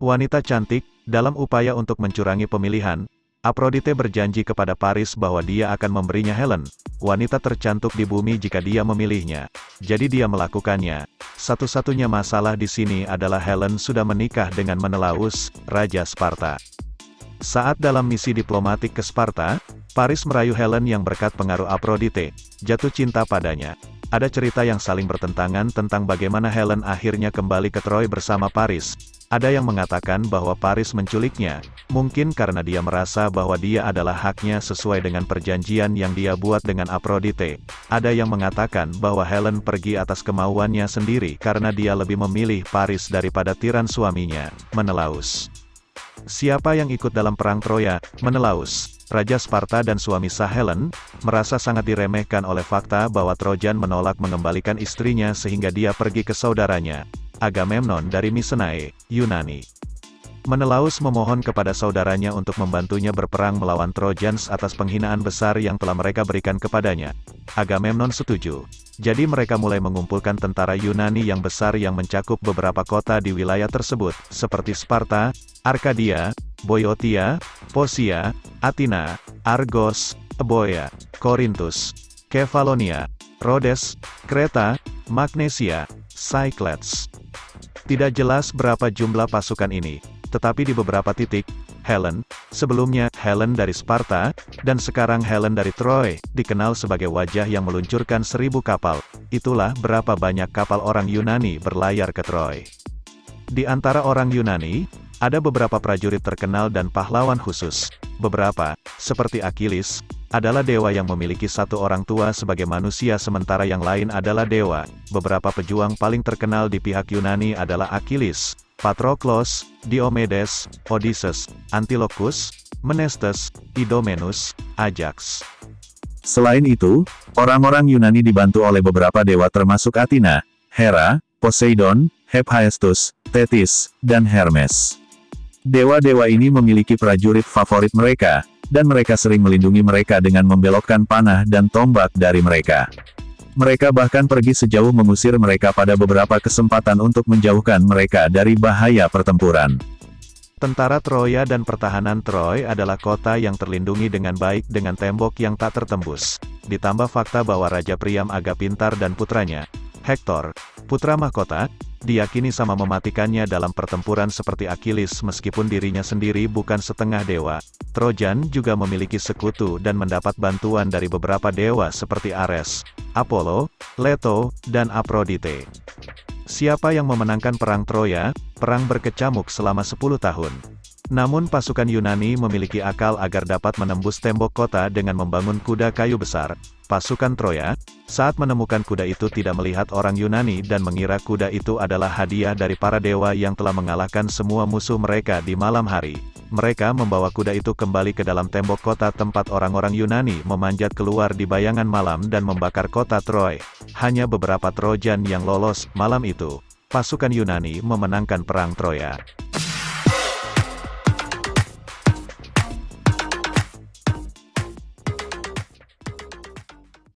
Wanita cantik, dalam upaya untuk mencurangi pemilihan, Afrodite berjanji kepada Paris bahwa dia akan memberinya Helen, wanita tercantik di bumi jika dia memilihnya. Jadi dia melakukannya. Satu-satunya masalah di sini adalah Helen sudah menikah dengan Menelaus, Raja Sparta. Saat dalam misi diplomatik ke Sparta, Paris merayu Helen yang berkat pengaruh Afrodite, jatuh cinta padanya. Ada cerita yang saling bertentangan tentang bagaimana Helen akhirnya kembali ke Troy bersama Paris. Ada yang mengatakan bahwa Paris menculiknya, mungkin karena dia merasa bahwa dia adalah haknya sesuai dengan perjanjian yang dia buat dengan Afrodite. Ada yang mengatakan bahwa Helen pergi atas kemauannya sendiri karena dia lebih memilih Paris daripada tiran suaminya, Menelaus. Siapa yang ikut dalam perang Troya? Menelaus, Raja Sparta dan suami sah Helen, merasa sangat diremehkan oleh fakta bahwa Trojan menolak mengembalikan istrinya sehingga dia pergi ke saudaranya, Agamemnon dari Mycenae, Yunani. Menelaus memohon kepada saudaranya untuk membantunya berperang melawan Trojans atas penghinaan besar yang telah mereka berikan kepadanya. Agamemnon setuju. Jadi mereka mulai mengumpulkan tentara Yunani yang besar yang mencakup beberapa kota di wilayah tersebut, seperti Sparta, Arkadia, Boeotia, Posia, Athena, Argos, Euboea, Korintus, Kefalonia, Rhodes, Kreta, Magnesia, Cyclades. Tidak jelas berapa jumlah pasukan ini, tetapi di beberapa titik, Helen, sebelumnya Helen dari Sparta, dan sekarang Helen dari Troy, dikenal sebagai wajah yang meluncurkan 1000 kapal. Itulah berapa banyak kapal orang Yunani berlayar ke Troy. Di antara orang Yunani, ada beberapa prajurit terkenal dan pahlawan khusus. Beberapa, seperti Achilles, adalah dewa yang memiliki satu orang tua sebagai manusia sementara yang lain adalah dewa. Beberapa pejuang paling terkenal di pihak Yunani adalah Achilles, Patroklos, Diomedes, Odysseus, Antilochus, Menestheus, Idomenus, Ajax. Selain itu, orang-orang Yunani dibantu oleh beberapa dewa termasuk Athena, Hera, Poseidon, Hephaestus, Thetis, dan Hermes. Dewa-dewa ini memiliki prajurit favorit mereka, dan mereka sering melindungi mereka dengan membelokkan panah dan tombak dari mereka. Mereka bahkan pergi sejauh mengusir mereka pada beberapa kesempatan untuk menjauhkan mereka dari bahaya pertempuran. Tentara Troya dan pertahanan Troy adalah kota yang terlindungi dengan baik dengan tembok yang tak tertembus. Ditambah fakta bahwa Raja Priam agak pintar dan putranya, Hektor, putra mahkota, diyakini sama mematikannya dalam pertempuran seperti Achilles meskipun dirinya sendiri bukan setengah dewa. Trojan juga memiliki sekutu dan mendapat bantuan dari beberapa dewa seperti Ares, Apollo, Leto, dan Aphrodite. Siapa yang memenangkan perang Troya? Perang berkecamuk selama 10 tahun. Namun pasukan Yunani memiliki akal agar dapat menembus tembok kota dengan membangun kuda kayu besar. Pasukan Troya, saat menemukan kuda itu tidak melihat orang Yunani dan mengira kuda itu adalah hadiah dari para dewa yang telah mengalahkan semua musuh mereka di malam hari. Mereka membawa kuda itu kembali ke dalam tembok kota tempat orang-orang Yunani memanjat keluar di bayangan malam dan membakar kota Troy. Hanya beberapa Trojan yang lolos malam itu. Pasukan Yunani memenangkan perang Troya.